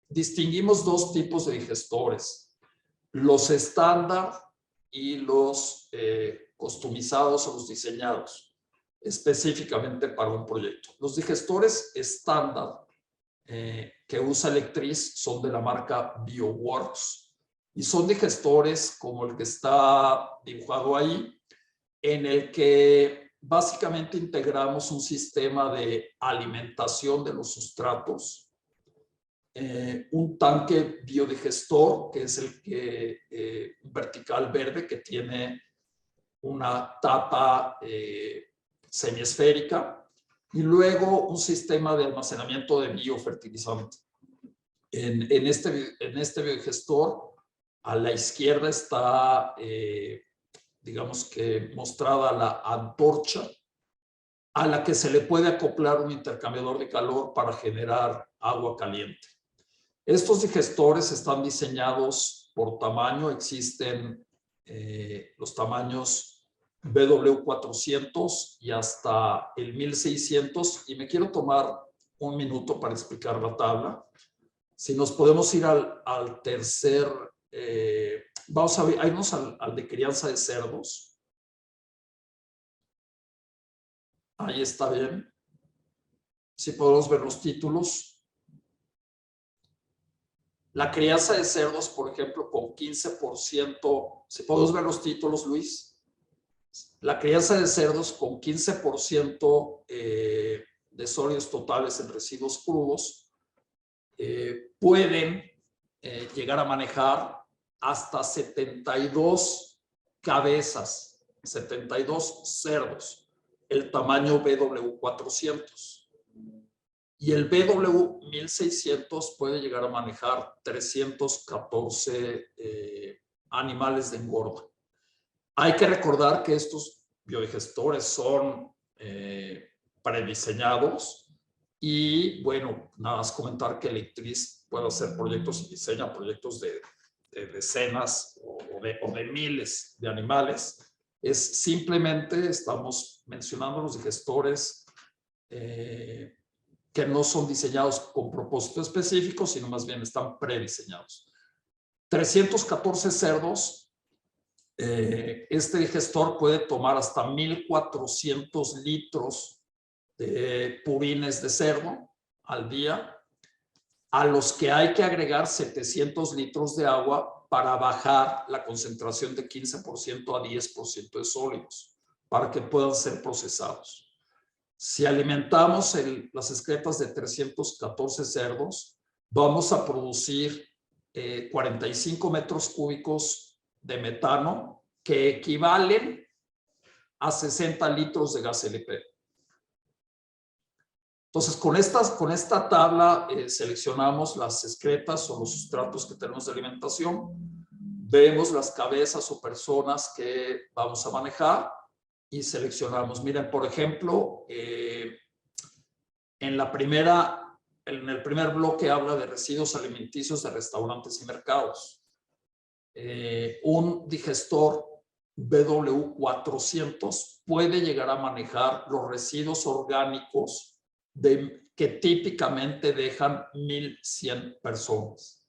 distinguimos dos tipos de digestores, los estándar y los customizados o los diseñados específicamente para un proyecto. Los digestores estándar que usa Electriz son de la marca BioWorks y son digestores como el que está dibujado ahí, en el que básicamente integramos un sistema de alimentación de los sustratos, un tanque biodigestor, que es el que vertical verde, que tiene una tapa semiesférica, y luego un sistema de almacenamiento de biofertilizante. En este biodigestor, a la izquierda está, digamos que mostrada la antorcha, a la que se le puede acoplar un intercambiador de calor para generar agua caliente. Estos digestores están diseñados por tamaño, existen los tamaños BW400 y hasta el 1600, y me quiero tomar un minuto para explicar la tabla. Si nos podemos ir al tercer, vamos a irnos al de crianza de cerdos. Ahí está bien. Si podemos ver los títulos. La crianza de cerdos, por ejemplo, con 15%, si podemos ver los títulos, Luis. La crianza de cerdos con 15% de sólidos totales en residuos crudos pueden llegar a manejar hasta 72 cabezas, 72 cerdos, el tamaño BW400. Y el BW1600 puede llegar a manejar 314 animales de engorda. Hay que recordar que estos biodigestores son prediseñados y, bueno, nada más comentar que Electriz puede hacer proyectos y diseña proyectos de decenas o de miles de animales. Es simplemente, estamos mencionando los digestores que no son diseñados con propósito específico, sino más bien están prediseñados. 314 cerdos, este digestor puede tomar hasta 1,400 litros de purines de cerdo al día, a los que hay que agregar 700 litros de agua para bajar la concentración de 15% a 10% de sólidos, para que puedan ser procesados. Si alimentamos las excretas de 314 cerdos, vamos a producir 45 metros cúbicos de metano, que equivalen a 60 litros de gas LP. Entonces, con esta tabla seleccionamos las excretas o los sustratos que tenemos de alimentación, vemos las cabezas o personas que vamos a manejar, y seleccionamos. Miren, por ejemplo, en el primer bloque habla de residuos alimenticios de restaurantes y mercados. Un digestor BW400 puede llegar a manejar los residuos orgánicos que típicamente dejan 1,100 personas.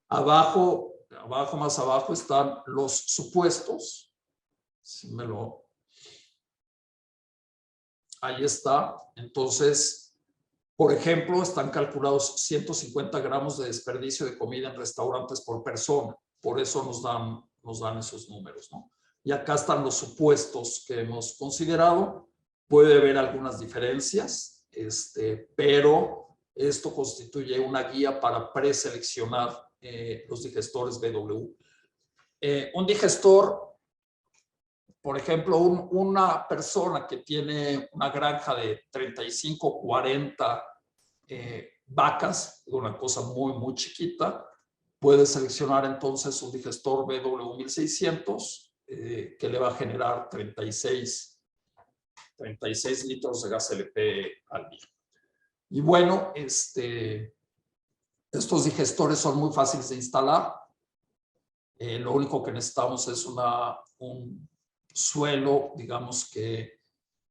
Más abajo están los supuestos. Si me lo... Ahí está. Entonces, por ejemplo, están calculados 150 gramos de desperdicio de comida en restaurantes por persona. Por eso nos dan esos números, ¿no? Y acá están los supuestos que hemos considerado. Puede haber algunas diferencias, pero esto constituye una guía para preseleccionar los digestores BW. Un digestor, por ejemplo, una persona que tiene una granja de 35, 40 vacas, una cosa muy, muy chiquita, puede seleccionar entonces un digestor BW1600 que le va a generar 36 litros de gas LP al día. Y bueno, estos digestores son muy fáciles de instalar. Lo único que necesitamos es un suelo, digamos que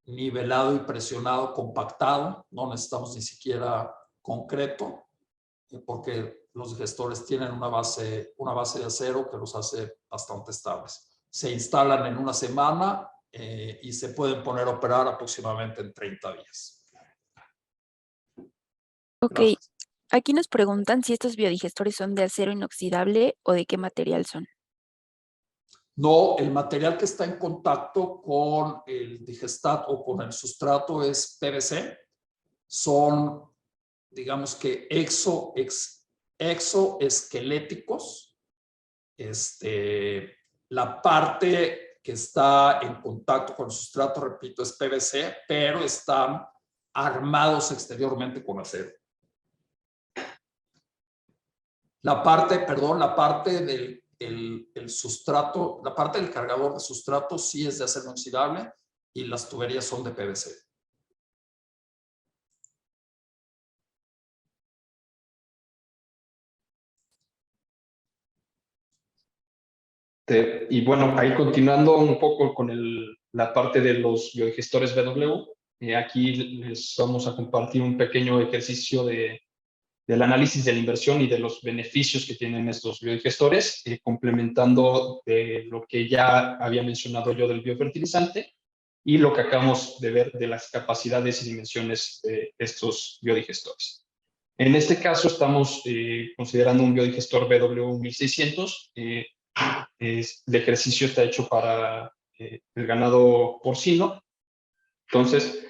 nivelado y presionado, compactado. No necesitamos ni siquiera concreto. porque los digestores tienen una base de acero que los hace bastante estables. Se instalan en una semana y se pueden poner a operar aproximadamente en 30 días. Ok, Gracias. aquí nos preguntan si estos biodigestores son de acero inoxidable o de qué material son. No, el material que está en contacto con el digestato o con el sustrato es PVC. Son, digamos que exoesqueléticos. La parte que está en contacto con el sustrato, repito, es PVC, pero están armados exteriormente con acero. La parte del el sustrato, la parte del cargador de sustrato sí es de acero inoxidable y las tuberías son de PVC. Y bueno, ahí continuando un poco con la parte de los biodigestores BW, aquí les vamos a compartir un pequeño ejercicio del análisis de la inversión y de los beneficios que tienen estos biodigestores, complementando de lo que ya había mencionado yo del biofertilizante y lo que acabamos de ver de las capacidades y dimensiones de estos biodigestores. En este caso estamos considerando un biodigestor BW1600. El ejercicio está hecho para el ganado porcino. Entonces,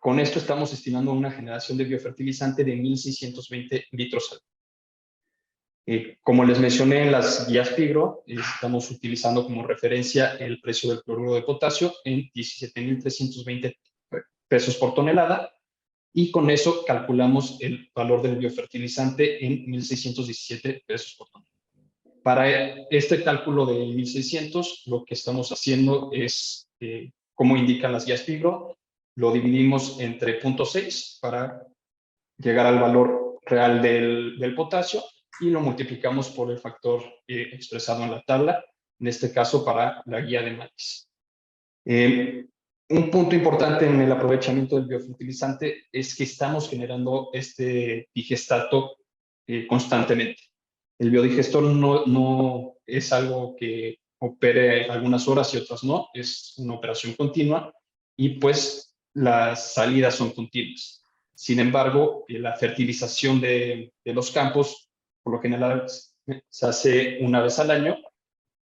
con esto estamos estimando una generación de biofertilizante de 1.620 litros al día. Como les mencioné en las guías Pigro, estamos utilizando como referencia el precio del cloruro de potasio en 17.320 pesos por tonelada, y con eso calculamos el valor del biofertilizante en 1.617 pesos por tonelada. Para este cálculo de 1.600, lo que estamos haciendo es, como indican las guías Pigro, lo dividimos entre 0.6 para llegar al valor real del potasio y lo multiplicamos por el factor expresado en la tabla, en este caso para la guía de maíz. Un punto importante en el aprovechamiento del biofertilizante es que estamos generando este digestato constantemente. El biodigestor no es algo que opere algunas horas y otras no, es una operación continua y pues las salidas son continuas. Sin embargo, la fertilización de los campos por lo general se hace una vez al año.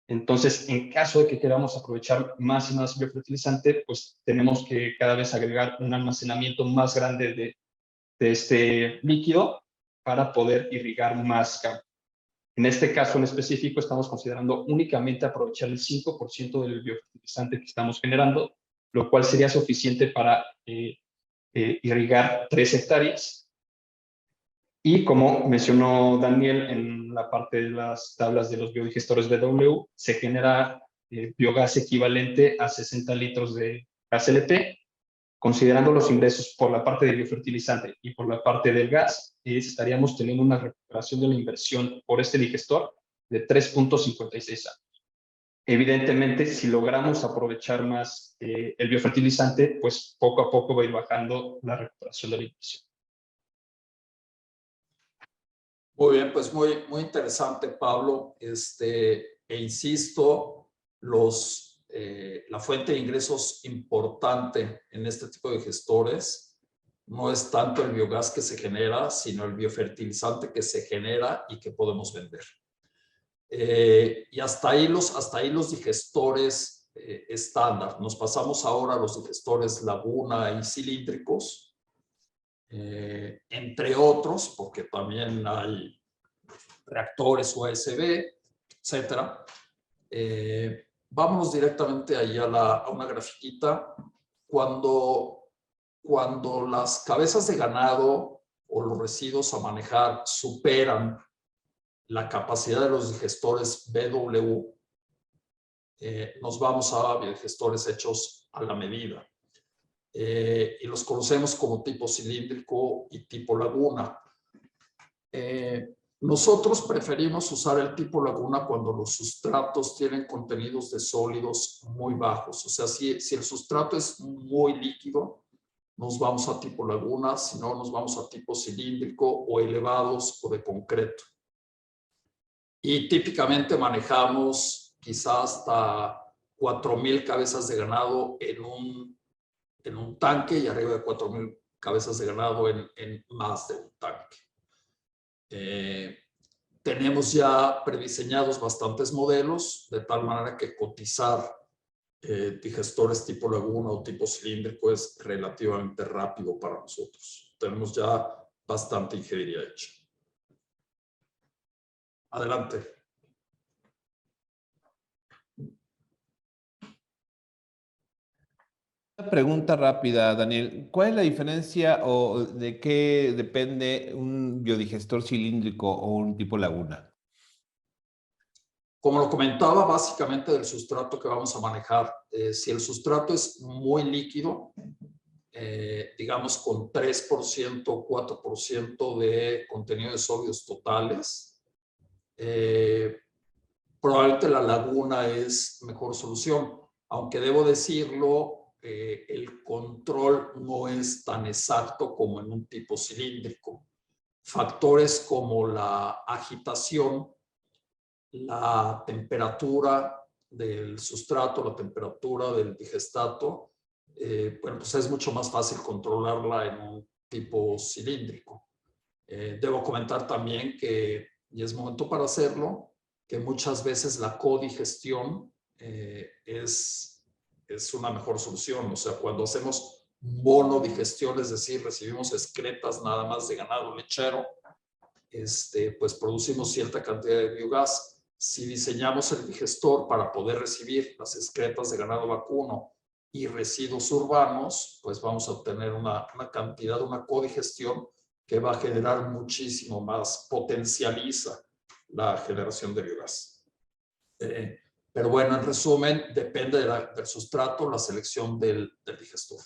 Entonces, en caso de que queramos aprovechar más y más biofertilizante, pues tenemos que cada vez agregar un almacenamiento más grande de este líquido para poder irrigar más campo. En este caso en específico estamos considerando únicamente aprovechar el 5% del biofertilizante que estamos generando, lo cual sería suficiente para irrigar 3 hectáreas. Y como mencionó Daniel en la parte de las tablas de los biodigestores BW, se genera biogás equivalente a 60 litros de gas LP. Considerando los ingresos por la parte del biofertilizante y por la parte del gas, estaríamos teniendo una recuperación de la inversión por este digestor de 3.56 años. Evidentemente, si logramos aprovechar más el biofertilizante, pues poco a poco va a ir bajando la recuperación de la inversión. Muy bien, pues muy interesante, Pablo. Insisto, la fuente de ingresos importante en este tipo de gestores no es tanto el biogás que se genera, sino el biofertilizante que se genera y que podemos vender. Y hasta ahí los digestores estándar. Nos pasamos ahora a los digestores laguna y cilíndricos. Entre otros, porque también hay reactores USB, etcétera. Vámonos directamente ahí a una grafiquita. Cuando las cabezas de ganado o los residuos a manejar superan la capacidad de los digestores BW, nos vamos a biodigestores hechos a la medida. Y los conocemos como tipo cilíndrico y tipo laguna. Nosotros preferimos usar el tipo laguna cuando los sustratos tienen contenidos de sólidos muy bajos. O sea, si el sustrato es muy líquido, nos vamos a tipo laguna, si no nos vamos a tipo cilíndrico o elevados o de concreto. Y típicamente manejamos quizás hasta 4,000 cabezas de ganado en un tanque y arriba de 4,000 cabezas de ganado en más de un tanque. Tenemos ya prediseñados bastantes modelos, de tal manera que cotizar digestores tipo laguna o tipo cilíndrico es relativamente rápido para nosotros. Tenemos ya bastante ingeniería hecha. Adelante. Una pregunta rápida, Daniel. ¿Cuál es la diferencia o de qué depende un biodigestor cilíndrico o un tipo laguna? Como lo comentaba, básicamente del sustrato que vamos a manejar. Si el sustrato es muy líquido, digamos con 3% o 4% de contenido de sólidos totales, probablemente la laguna es mejor solución. Aunque debo decirlo, el control no es tan exacto como en un tipo cilíndrico. Factores como la agitación, la temperatura del sustrato, la temperatura del digestato, bueno, pues es mucho más fácil controlarla en un tipo cilíndrico. Debo comentar también que, y es momento para hacerlo, que muchas veces la codigestión es una mejor solución. O sea, cuando hacemos monodigestión, es decir, recibimos excretas nada más de ganado lechero, pues producimos cierta cantidad de biogás. Si diseñamos el digestor para poder recibir las excretas de ganado vacuno y residuos urbanos, pues vamos a obtener una cantidad, una codigestión que va a generar muchísimo más, potencializa la generación de biogás. Pero bueno, en resumen, depende del sustrato, la selección del digestor.